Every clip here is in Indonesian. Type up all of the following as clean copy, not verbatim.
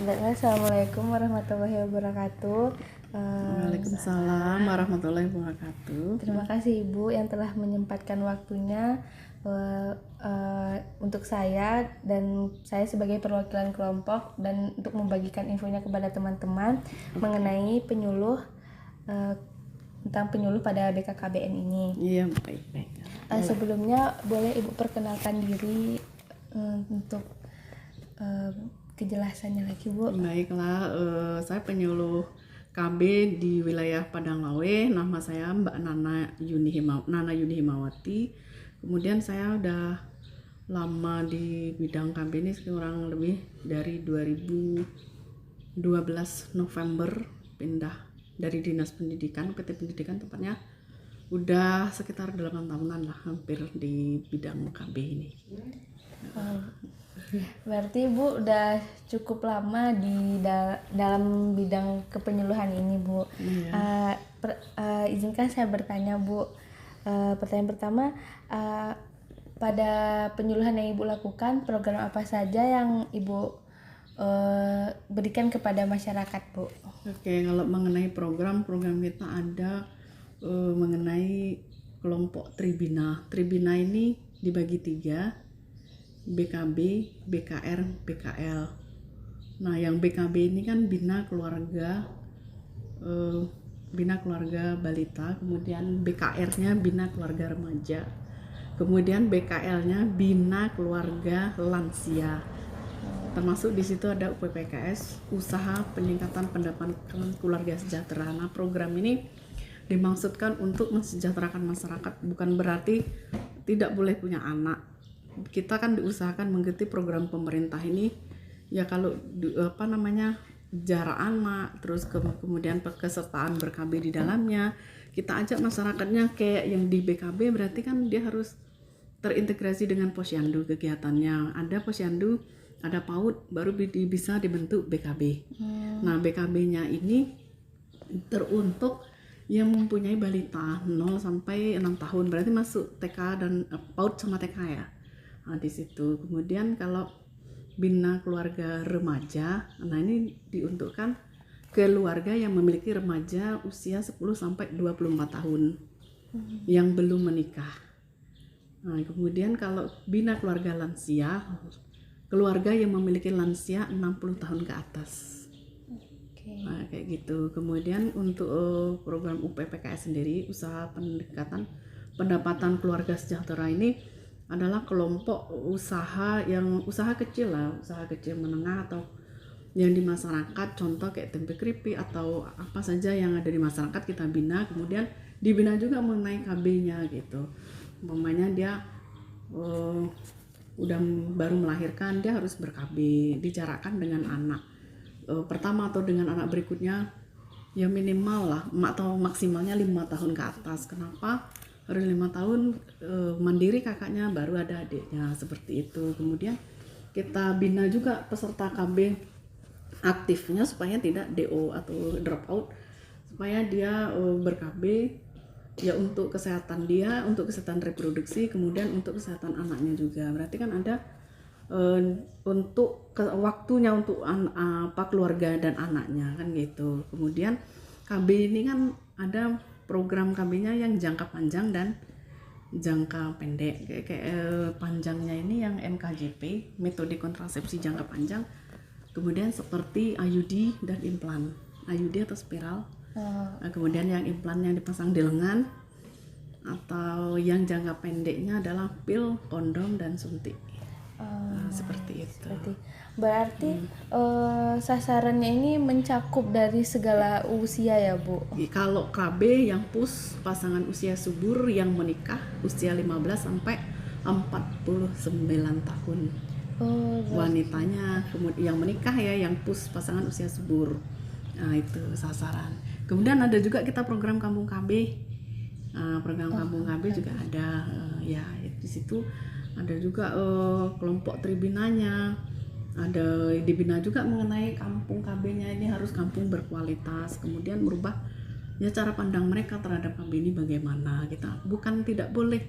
Assalamualaikum warahmatullahi wabarakatuh. Waalaikumsalam warahmatullahi wabarakatuh. Terima kasih Ibu yang telah menyempatkan waktunya untuk saya dan saya sebagai perwakilan kelompok dan untuk membagikan infonya kepada teman-teman mengenai penyuluh tentang penyuluh pada BKKBN ini. Iya, baik. Sebelumnya boleh Ibu perkenalkan diri untuk kejelasannya lagi, Bu. Baiklah, saya penyuluh KB di wilayah Padang Lawe. Nama saya Mbak Nana Yuni Himawati. Kemudian saya udah lama di bidang KB ini kurang lebih dari 2012 November pindah dari Dinas Pendidikan, PT Pendidikan tepatnya. Udah sekitar 8 tahunan lah hampir di bidang KB ini. Berarti Ibu udah cukup lama di dalam bidang kepenyuluhan ini, Bu. Iya. Izinkan saya bertanya, Bu. Pertanyaan pertama, pada penyuluhan yang Ibu lakukan, program apa saja yang Ibu berikan kepada masyarakat, Bu? Oke, kalau mengenai program kita ada mengenai kelompok Tribina. Tribina ini dibagi 3, BKB, BKR, BKL. Nah, yang BKB ini kan bina keluarga balita, kemudian BKR-nya bina keluarga remaja, kemudian BKL-nya bina keluarga lansia. Termasuk di situ ada UPPKS, usaha peningkatan pendapatan keluarga sejahtera. Nah, program ini dimaksudkan untuk mensejahterakan masyarakat, bukan berarti tidak boleh punya anak. Kita kan diusahakan mengikuti program pemerintah ini ya, kalau jarak anak, terus kemudian kesertaan ber-KB di dalamnya. Kita ajak masyarakatnya kayak yang di BKB, berarti kan dia harus terintegrasi dengan posyandu kegiatannya. Ada posyandu, ada PAUD, baru bisa dibentuk BKB. Nah, BKB-nya ini teruntuk yang mempunyai balita 0 sampai 6 tahun, berarti masuk TK dan PAUD sama TK ya. Nah, di situ. Kemudian kalau bina keluarga remaja, nah ini diuntukkan keluarga yang memiliki remaja usia 10 sampai 24 tahun yang belum menikah. Nah, kemudian kalau bina keluarga lansia, keluarga yang memiliki lansia 60 tahun ke atas. Nah, kayak gitu. Kemudian untuk program UPPKS sendiri, usaha peningkatan pendapatan keluarga sejahtera ini adalah kelompok usaha kecil menengah atau yang di masyarakat, contoh kayak tempe keripik atau apa saja yang ada di masyarakat kita bina. Kemudian dibina juga mengenai KB-nya gitu. Umpamanya dia udah baru melahirkan, dia harus ber-KB, dijarakkan dengan anak pertama atau dengan anak berikutnya ya minimal lah atau maksimalnya 5 tahun ke atas. Kenapa harus 5 tahun? Mandiri kakaknya, baru ada adiknya, seperti itu. Kemudian kita bina juga peserta KB aktifnya supaya tidak DO atau drop out, supaya dia ber-KB ya untuk kesehatan dia, untuk kesehatan reproduksi, kemudian untuk kesehatan anaknya juga. Berarti kan ada untuk waktunya untuk keluarga dan anaknya kan gitu. Kemudian KB ini kan ada program KB-nya yang jangka panjang dan jangka pendek. Panjangnya ini yang MKJP, metode kontrasepsi jangka panjang. Kemudian seperti IUD dan implan, IUD atau spiral. Kemudian yang implan yang dipasang di lengan, atau yang jangka pendeknya adalah pil, kondom dan suntik. Seperti itu. Berarti sasarannya ini mencakup dari segala usia ya, Bu? Kalau KB yang PUS, pasangan usia subur yang menikah usia 15 sampai 49 tahun. Wanitanya kemudian yang menikah ya, yang PUS pasangan usia subur. Nah, itu sasaran. Kemudian ada juga kita program Kampung KB. Program Kampung KB juga ada ya, di situ ada juga kelompok Tribinanya. Ada dibina juga mengenai kampung KB-nya ini harus kampung berkualitas, kemudian merubah ya cara pandang mereka terhadap KB ini bagaimana. Kita bukan tidak boleh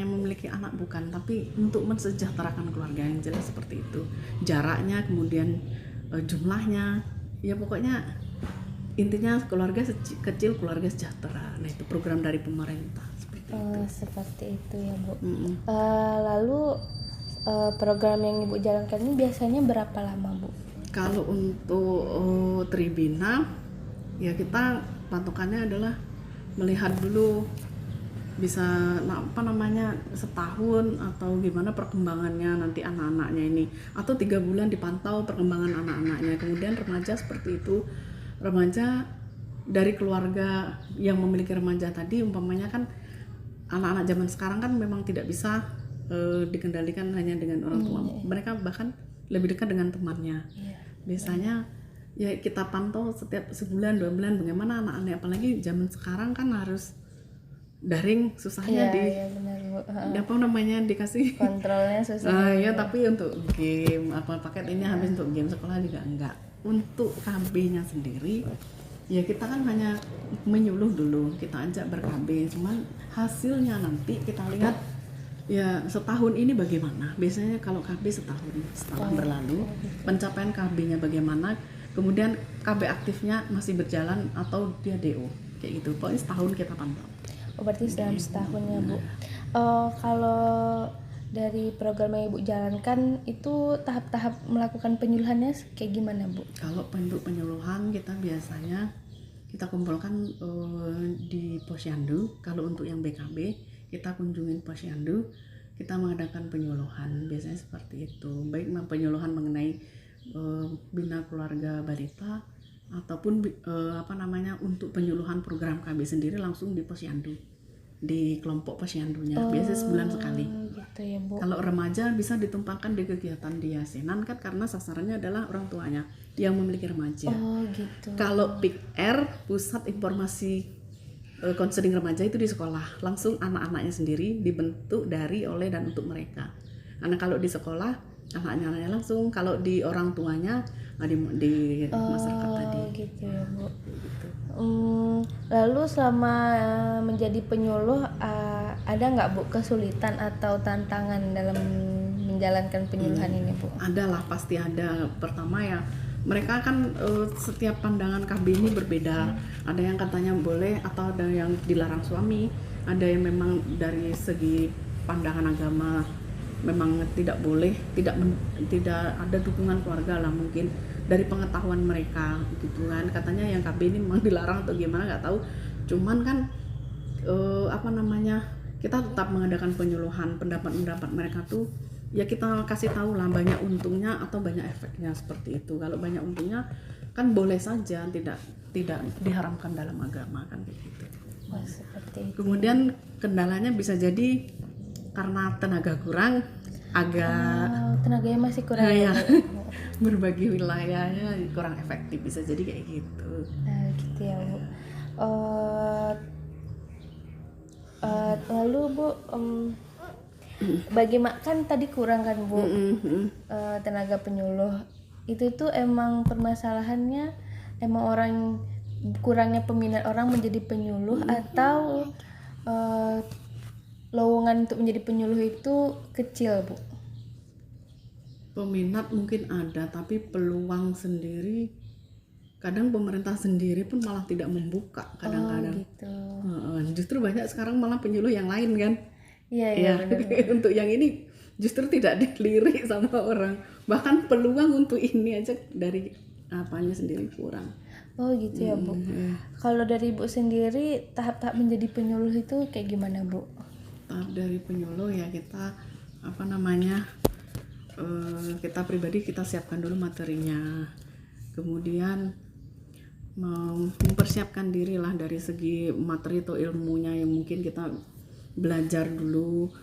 memiliki anak, bukan, tapi untuk mensejahterakan keluarga, yang jelas seperti itu. Jaraknya, kemudian jumlahnya, ya pokoknya intinya keluarga kecil keluarga sejahtera. Nah itu program dari pemerintah seperti itu. Seperti itu ya Bu. Lalu program yang Ibu jalankan ini biasanya berapa lama Bu? Kalau untuk Tribina ya kita patokannya adalah melihat dulu bisa setahun atau gimana perkembangannya nanti anak-anaknya ini, atau 3 bulan dipantau perkembangan anak-anaknya. Kemudian remaja seperti itu, remaja dari keluarga yang memiliki remaja tadi, umpamanya kan anak-anak zaman sekarang kan memang tidak bisa dikendalikan hanya dengan orang tua. Mereka bahkan lebih dekat dengan temannya. Biasanya ya kita pantau setiap sebulan 2 bulan bagaimana anak-anak, apalagi zaman sekarang kan harus daring, susahnya dikasih kontrolnya susah. Ya tapi untuk game paket ini habis, untuk game sekolah juga enggak. Untuk KB-nya sendiri ya kita kan hanya menyuluh dulu, kita ajak ber-KB, cuman hasilnya nanti kita lihat ya setahun ini bagaimana. Biasanya kalau KB setelah berlalu pencapaian KB-nya bagaimana, kemudian KB aktifnya masih berjalan atau dia DO kayak gitu. Pokoknya setahun kita pantau. Berarti dalam setahun ya Bu. Kalau dari program yang Ibu jalankan itu tahap-tahap melakukan penyuluhannya kayak gimana Bu? Kalau untuk penyuluhan kita biasanya kita kumpulkan di posyandu. Kalau untuk yang BKB kita kunjungin posyandu, kita mengadakan penyuluhan. Biasanya seperti itu, baik penyuluhan mengenai bina keluarga balita ataupun untuk penyuluhan program KB sendiri langsung di posyandu, di kelompok posyandunya. Biasanya sebulan sekali. Gitu ya Bu. Kalau remaja bisa ditumpangkan di kegiatan di yasinan kan, karena sasarannya adalah orang tuanya yang memiliki remaja. Gitu. Kalau PIKR, pusat informasi konseling remaja, itu di sekolah langsung anak-anaknya sendiri, dibentuk dari, oleh, dan untuk mereka. Karena kalau di sekolah anak-anaknya langsung, kalau di orang tuanya di masyarakat tadi. Gitu ya Bu. Gitu. Lalu selama menjadi penyuluh ada nggak Bu kesulitan atau tantangan dalam menjalankan penyuluhan ini Bu? Ada lah, pasti ada. Pertama ya mereka kan setiap pandangan KB ini berbeda. Ada yang katanya boleh atau ada yang dilarang suami, ada yang memang dari segi pandangan agama memang tidak boleh, tidak ada dukungan keluarga lah mungkin dari pengetahuan mereka gitu kan. Katanya yang KB ini memang dilarang atau gimana nggak tahu. Cuman kan kita tetap mengadakan penyuluhan, pendapat mereka tuh ya kita kasih tahu lah banyak untungnya atau banyak efeknya seperti itu. Kalau banyak untungnya kan boleh saja, tidak diharamkan dalam agama kan gitu. Seperti itu. Kemudian kendalanya bisa jadi karena tenaga kurang, tenaganya masih kurang ya. Berbagi wilayahnya kurang efektif, bisa jadi kayak gitu. Gitu ya Bu. Lalu Bu, bagaimana kan tadi kurang kan Bu tenaga penyuluh itu tuh emang permasalahannya emang orang kurangnya peminat orang menjadi penyuluh atau lowongan untuk menjadi penyuluh itu kecil Bu? Peminat mungkin ada, tapi peluang sendiri kadang pemerintah sendiri pun malah tidak membuka kadang-kadang. Gitu. Justru banyak sekarang malah penyuluh yang lain kan. Iya. Untuk yang ini justru tidak dilirik sama orang, bahkan peluang untuk ini aja dari apanya sendiri kurang. Gitu ya Bu. Kalau dari Ibu sendiri tahap-tahap menjadi penyuluh itu kayak gimana Bu? Tahap dari penyuluh ya kita kita pribadi kita siapkan dulu materinya, kemudian mempersiapkan diri lah dari segi materi atau ilmunya yang mungkin kita belajar dulu,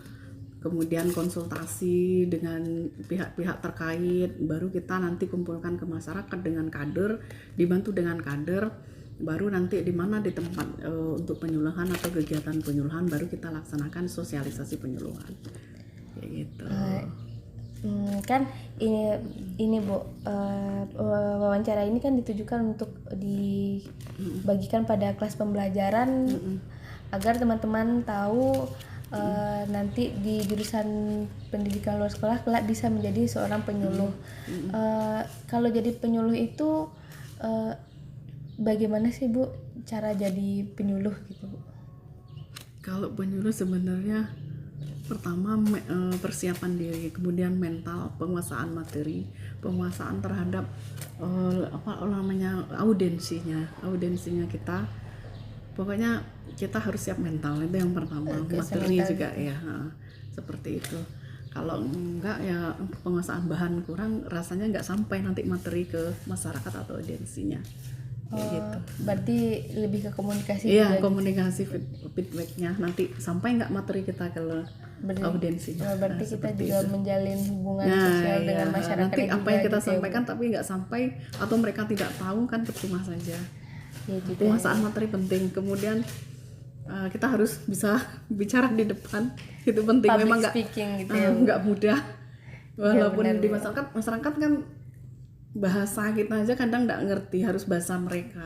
kemudian konsultasi dengan pihak-pihak terkait, baru kita nanti kumpulkan ke masyarakat dengan kader, dibantu dengan kader, baru nanti di mana di tempat untuk penyuluhan atau kegiatan penyuluhan baru kita laksanakan sosialisasi penyuluhan kayak gitu. Kan ini Bu, wawancara ini kan ditujukan untuk dibagikan pada kelas pembelajaran agar teman-teman tahu nanti di jurusan pendidikan luar sekolah kelak bisa menjadi seorang penyuluh. Kalau jadi penyuluh itu bagaimana sih Bu cara jadi penyuluh gitu Bu? Kalau penyuluh sebenarnya pertama persiapan diri, kemudian mental, penguasaan materi, penguasaan terhadap audensinya kita. Pokoknya kita harus siap mental, itu yang pertama. Materi juga ya, seperti itu. Kalau enggak ya penguasaan bahan kurang, rasanya enggak sampai nanti materi ke masyarakat atau audiensinya. Gitu. Berarti lebih ke komunikasi. Iya, komunikasi feedbacknya nanti sampai nggak materi kita ke audiensinya. Berarti kita juga menjalin hubungan sosial dengan masyarakat. Nanti apa yang kita sampaikan tapi nggak sampai atau mereka tidak tahu kan percuma saja. Ya, penguasaan materi penting. Kemudian kita harus bisa bicara di depan, itu penting. Public memang nggak mudah. Walaupun di masyarakat kan bahasa kita aja kadang nggak ngerti, harus bahasa mereka.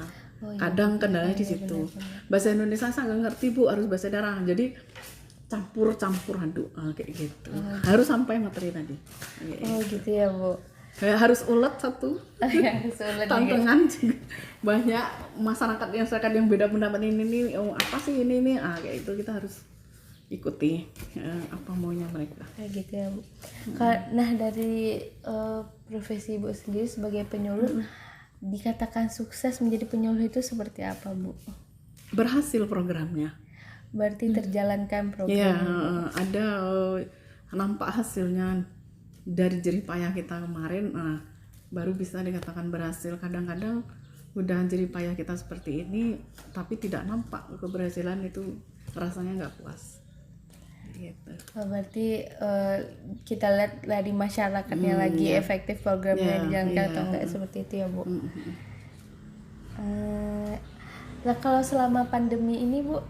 Kadang kendalanya di situ. Bahasa Indonesia saya nggak ngerti Bu, harus bahasa daerah. Jadi campur aduk kayak gitu. Harus sampai materi tadi. Gitu ya Bu. Harus ulet satu. Tantangan juga. Banyak masyarakat yang beda pendapat ini apa sih ini kayak itu kita harus ikuti apa maunya mereka. Kayak gitu ya Bu. Nah dari profesi Ibu sendiri sebagai penyuluh, dikatakan sukses menjadi penyuluh itu seperti apa Bu? Berhasil programnya. Berarti terjalankan program. Ya, ada nampak hasilnya dari jerih payah kita kemarin. Baru bisa dikatakan berhasil. Kadang-kadang udah jerih payah kita seperti ini, tapi tidak nampak keberhasilan itu, rasanya nggak puas. Gitu. Berarti kita lihat dari masyarakatnya lagi efektif programnya dijalankan atau enggak, seperti itu ya Bu. Nah kalau selama pandemi ini Bu,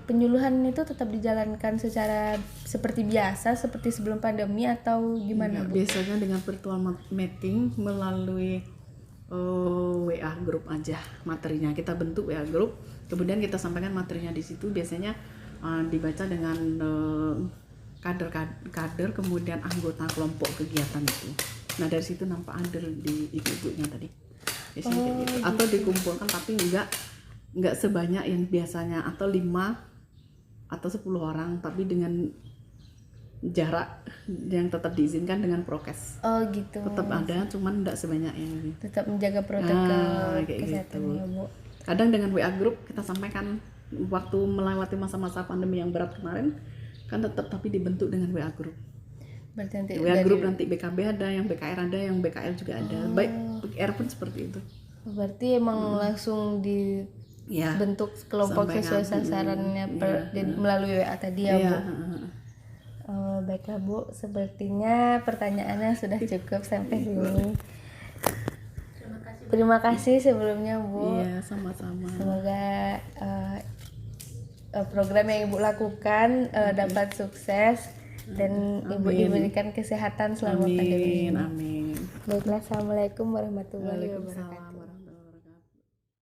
penyuluhan itu tetap dijalankan secara seperti biasa seperti sebelum pandemi atau gimana Bu? Biasanya dengan virtual meeting melalui WA group aja materinya. Kita bentuk WA group, kemudian kita sampaikan materinya di situ. Biasanya dibaca dengan kader kemudian anggota kelompok kegiatan itu. Nah dari situ nampak ada di ibu-ibunya tadi. Biasanya kayak gitu. Atau dikumpulkan tapi enggak sebanyak yang biasanya, atau 5 atau 10 orang tapi dengan jarak yang tetap diizinkan dengan prokes. Gitu. Tetap ada, cuman enggak sebanyak yang ini. Tetap menjaga protokol kesehatan gitu. ya Bu. Kadang dengan WA group kita sampaikan waktu melewati masa-masa pandemi yang berat kemarin kan tetap tapi dibentuk dengan WA group. Berarti nanti WA group nanti BKB ada, yang BKR ada, yang BKL juga ada. Baik BKR pun seperti itu. Berarti emang langsung dibentuk kelompok sesuai sasarannya melalui WA tadi ya Bu. Baiklah Bu, sepertinya pertanyaannya sudah cukup sampai sini. Terima kasih sebelumnya Bu. Iya, sama-sama. Semoga program yang Ibu lakukan dapat sukses dan Ibu diberikan kesehatan selama pandemi ini. Amin. Baiklah, assalamualaikum warahmatullahi wabarakatuh.